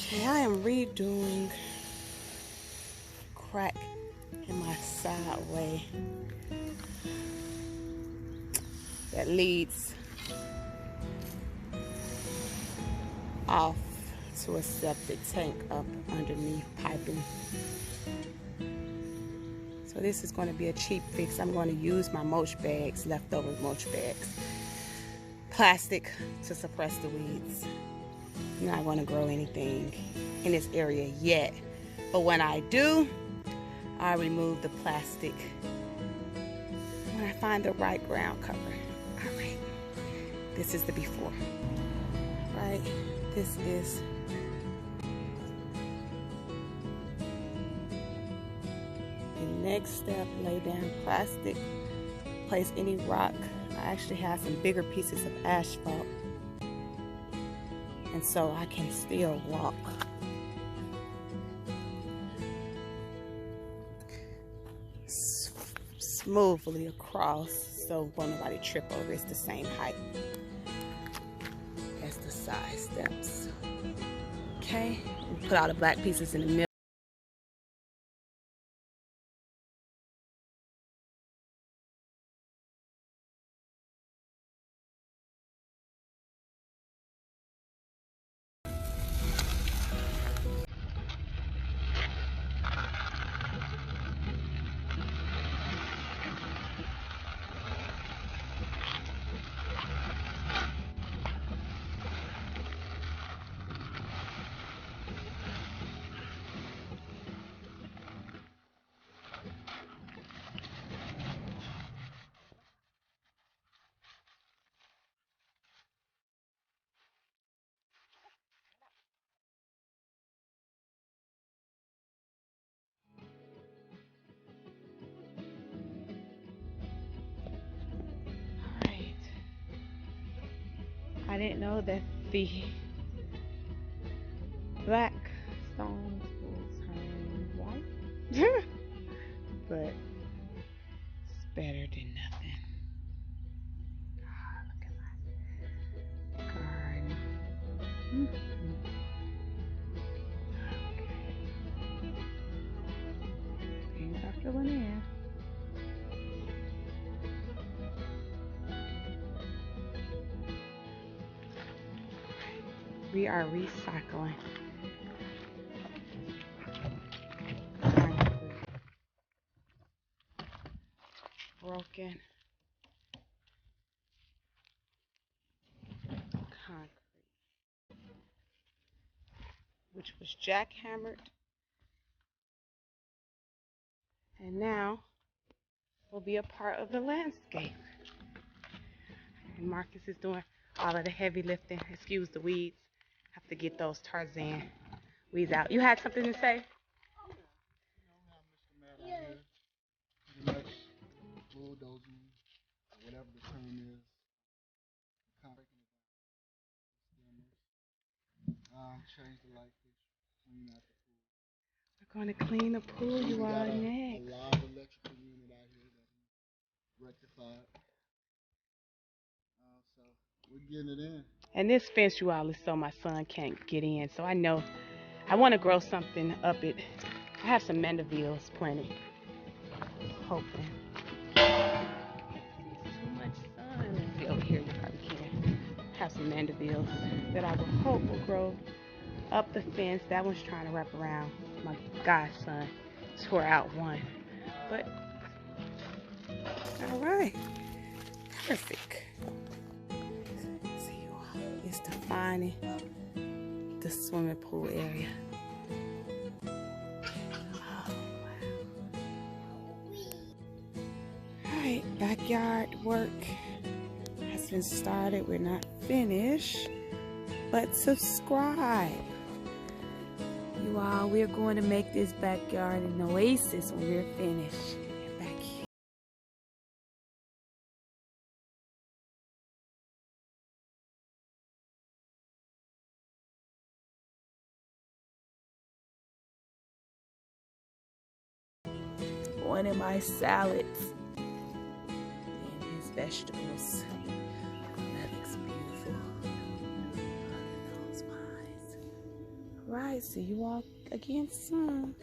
Okay, I am redoing crack in my sideway that leads off to a septic tank up underneath piping. So this is going to be a cheap fix. I'm going to use my mulch bags, leftover mulch bags, plastic to suppress the weeds. I'm not going to grow anything in this area yet, but when I do, I remove the plastic when I find the right ground cover. All right, this is the before. Right, this is the next step. Lay down plastic, place any rock. I actually have some bigger pieces of asphalt, and so I can still walk. Smoothly across, so won't nobody trip over. It's the same height as the side steps. Okay, put all the black pieces in the middle. I didn't know that the black stones will turn white, but it's better than nothing. Oh, look at my garden. Okay. Things are filling in. We are recycling. Broken concrete, which was jackhammered, and now will be a part of the landscape. And Marcus is doing all of the heavy lifting. Excuse the weeds. Have to get those Tarzan weeds out. You had something to say? Yeah. Pretty much bulldozing, whatever the term is. Change the light fixture, clean out the pool. We're going to clean the pool, you all, next. A live electrical unit out here that we rectified. So we're getting it in. And this fence, you all, is so my son can't get in. So I know I want to grow something up it. I have some mandevilles planted. Hoping. Too much sun. Let's see over here. You probably can. Have some mandevilles that I will hope will grow up the fence. That one's trying to wrap around. My godson tore out one. But all right, perfect. See you all. It's defining the swimming pool area. Oh, wow. All right, backyard work has been started. We're not finished, but subscribe. You all, we're going to make this backyard an oasis when we're finished. Back here. One of my salads and his vegetables. That looks beautiful. Those pies. right, see you all again soon.